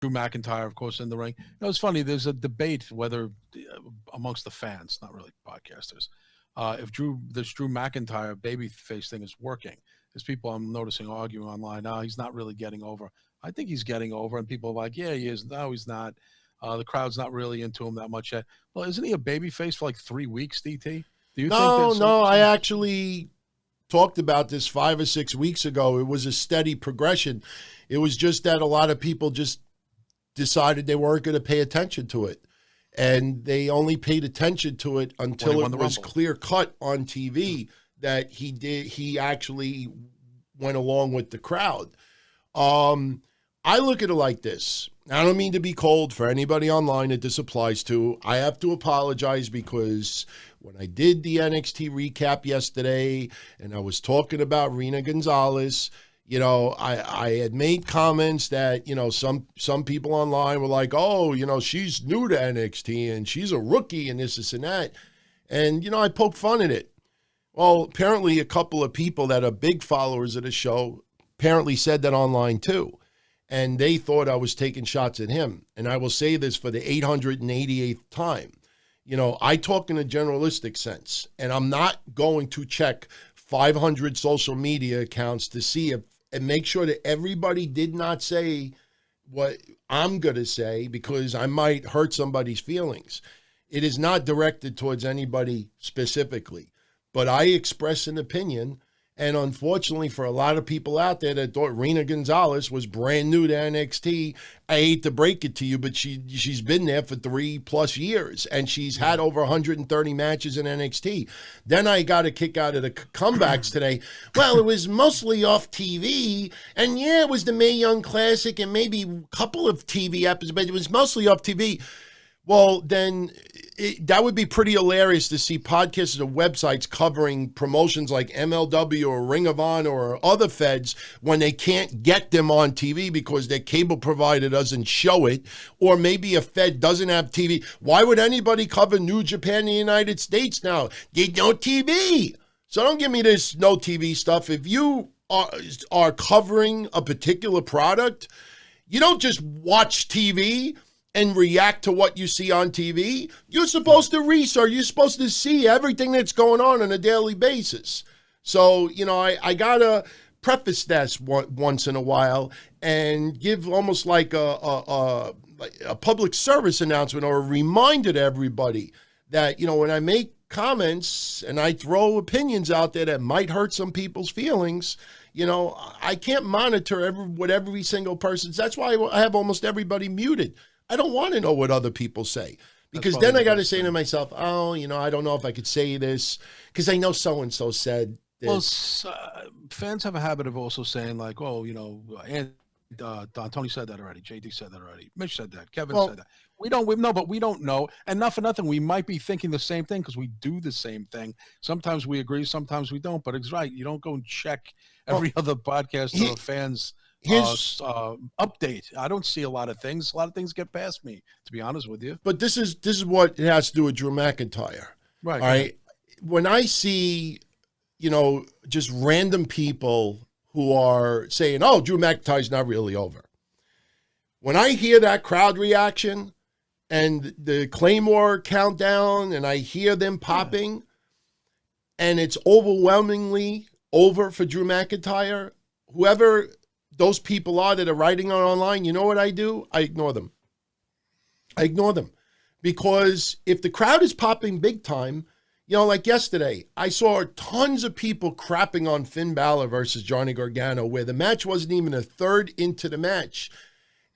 Drew McIntyre, of course, in the ring. It's funny. There's a debate whether amongst the fans, not really podcasters, if this Drew McIntyre babyface thing is working. There's people I'm noticing arguing online. No, he's not really getting over. I think he's getting over, and people are like, yeah, he is. No, he's not. The crowd's not really into him that much yet. Well, isn't he a babyface for like 3 weeks, DT? Do you think No, I actually talked about this 5 or 6 weeks ago. It was a steady progression. It was just that a lot of people just decided they weren't going to pay attention to it. And they only paid attention to it until it was clear cut on TV that he actually went along with the crowd. I look at it like this. I don't mean to be cold for anybody online that this applies to. I have to apologize because when I did the NXT recap yesterday and I was talking about Rena Gonzalez, I had made comments that, some people online were like, oh, she's new to NXT and she's a rookie and this and that. And, I poked fun at it. Well, apparently a couple of people that are big followers of the show apparently said that online too. And they thought I was taking shots at him. And I will say this for the 888th time. I talk in a generalistic sense, and I'm not going to check 500 social media accounts to see and make sure that everybody did not say what I'm going to say because I might hurt somebody's feelings. It is not directed towards anybody specifically, but I express an opinion. And unfortunately, for a lot of people out there that thought Rena Gonzalez was brand new to NXT, I hate to break it to you, but she's been there for 3+ years, and she's had over 130 matches in NXT. Then I got a kick out of the comebacks today. Well, it was mostly off TV, and yeah, it was the Mae Young Classic and maybe a couple of TV episodes, but it was mostly off TV. Well, then that would be pretty hilarious to see podcasts or websites covering promotions like MLW or Ring of Honor or other feds when they can't get them on TV because their cable provider doesn't show it, or maybe a fed doesn't have TV. Why would anybody cover New Japan in the United States now? There's no TV. So don't give me this no TV stuff. If you are covering a particular product, you don't just watch TV and react to what you see on TV. You're supposed to research. You're supposed to see everything that's going on a daily basis. So, I got to preface this once in a while and give almost like a public service announcement or a reminder to everybody that, when I make comments and I throw opinions out there that might hurt some people's feelings, I can't monitor what every single person's. That's why I have almost everybody muted. I don't want to know what other people say because then I got to say to myself, oh, I don't know if I could say this because I know so-and-so said this. Well, fans have a habit of also saying like, oh, Tony said that already. JD said that already. Mitch said that. Kevin said that. We don't know. And not for nothing, we might be thinking the same thing because we do the same thing. Sometimes we agree, sometimes we don't. But it's right. You don't go and check every other podcast or fans update. I don't see a lot of things. A lot of things get past me, to be honest with you. But this is what it has to do with Drew McIntyre. Right. All right. When I see, just random people who are saying, oh, Drew McIntyre's not really over. When I hear that crowd reaction and the Claymore countdown and I hear them popping and it's overwhelmingly over for Drew McIntyre, whoever those people are that are writing on online, you know what I do? I ignore them. Because if the crowd is popping big time, like yesterday, I saw tons of people crapping on Finn Balor versus Johnny Gargano where the match wasn't even a third into the match.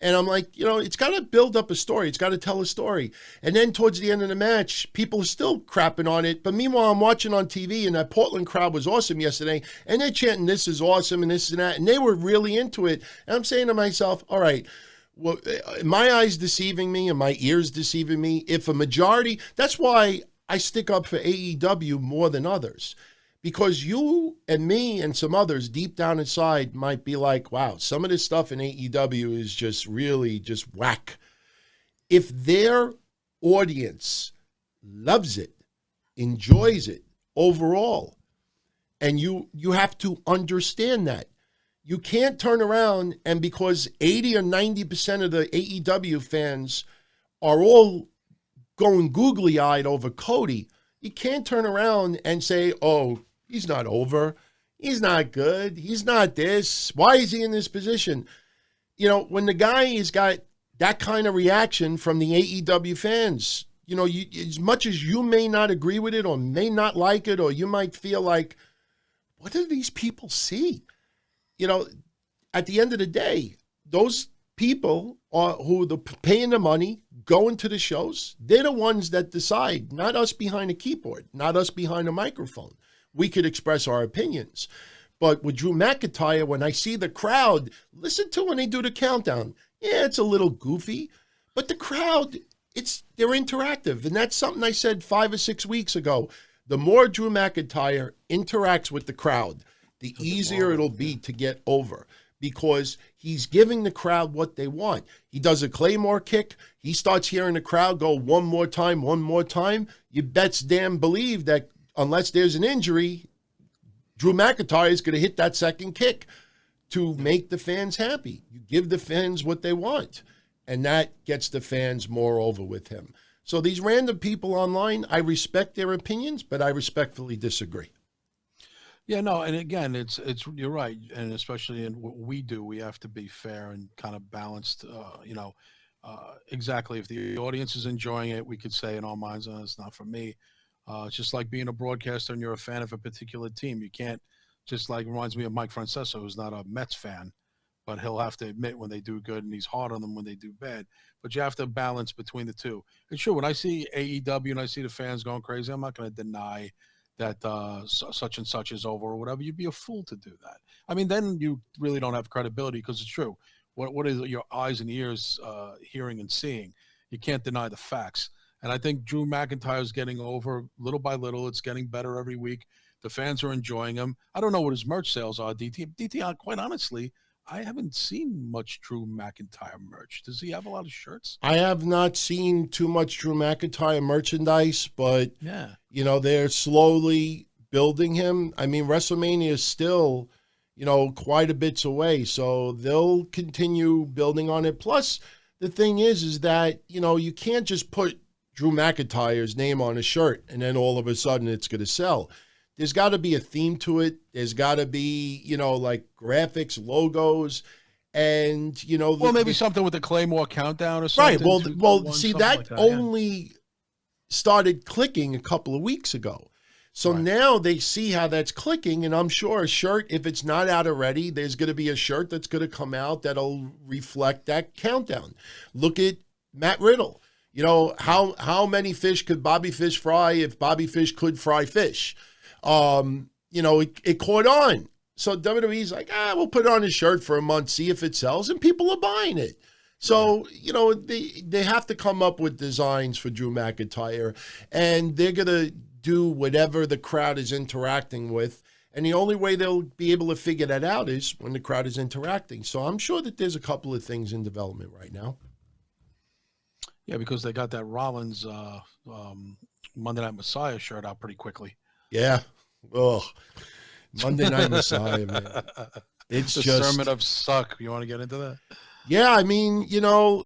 And I'm like, it's got to build up a story. It's got to tell a story. And then towards the end of the match, people are still crapping on it. But meanwhile, I'm watching on TV, and that Portland crowd was awesome yesterday. And they're chanting, this is awesome, and this and that. And they were really into it. And I'm saying to myself, all right, well, my eyes deceiving me and my ears deceiving me. If a majority, that's why I stick up for AEW more than others. Because you and me and some others deep down inside might be like, wow, some of this stuff in AEW is just really just whack. If their audience loves it, enjoys it overall, and you have to understand that. you can't turn around and because 80 or 90% of the AEW fans are all going googly-eyed over Cody, you can't turn around and say, oh, he's not over. He's not good. He's not this. Why is he in this position? You know, when the guy has got that kind of reaction from the AEW fans, you know, as much as you may not agree with it or may not like it, or you might feel like, what do these people see? You know, at the end of the day, those people who are paying the money, going to the shows, they're the ones that decide, not us behind a keyboard, not us behind a microphone. We could express our opinions. But with Drew McIntyre, when I see the crowd, listen to when they do the countdown. Yeah, it's a little goofy, but the crowd, they're interactive. And that's something I said 5 or 6 weeks ago. The more Drew McIntyre interacts with the crowd, the easier it'll be to get over, because he's giving the crowd what they want. He does a Claymore kick. He starts hearing the crowd go one more time, one more time. You bets damn believe that unless there's an injury, Drew McIntyre is going to hit that second kick to make the fans happy. You give the fans what they want, and that gets the fans more over with him. So these random people online, I respect their opinions, but I respectfully disagree. Yeah, no, and again, it's you're right, and especially in what we do, we have to be fair and kind of balanced. Exactly. If the audience is enjoying it, we could say in our minds, "Oh, it's not for me." It's just like being a broadcaster and you're a fan of a particular team. You can't just like reminds me of Mike Francesa, who's not a Mets fan, but he'll have to admit when they do good and he's hard on them when they do bad. But you have to balance between the two. And sure, when I see AEW and I see the fans going crazy, I'm not going to deny that such and such is over or whatever. You'd be a fool to do that. I mean, then you really don't have credibility, because it's true. What is your eyes and ears hearing and seeing? You can't deny the facts. And I think Drew McIntyre is getting over little by little. It's getting better every week. The fans are enjoying him. I don't know what his merch sales are, DT, quite honestly, I haven't seen much Drew McIntyre merch. Does he have a lot of shirts? I have not seen too much Drew McIntyre merchandise, but, yeah, you know, they're slowly building him. I mean, WrestleMania is still, you know, quite a bit away, so they'll continue building on it. Plus, the thing is that, you know, you can't just put Drew McIntyre's name on a shirt and then all of a sudden it's going to sell. There's got to be a theme to it. There's got to be, you know, like graphics, logos, and, you know. Well, maybe something with the Claymore countdown or something. Right. Well, see, that like only started clicking a couple of weeks ago. So now they see how that's clicking, and I'm sure a shirt, if it's not out already, there's going to be a shirt that's going to come out that'll reflect that countdown. Look at Matt Riddle. You know, how many fish could Bobby Fish fry if Bobby Fish could fry fish? You know, it caught on. So WWE's like, we'll put it on a shirt for a month, see if it sells, and people are buying it. So, you know, they have to come up with designs for Drew McIntyre, and they're going to do whatever the crowd is interacting with. And the only way they'll be able to figure that out is when the crowd is interacting. So I'm sure that there's a couple of things in development right now. Yeah, because they got that Rollins Monday Night Messiah shirt out pretty quickly. Yeah. Oh, Monday Night Messiah, man. It's the just Sermon of Suck. You want to get into that? Yeah, I mean, you know,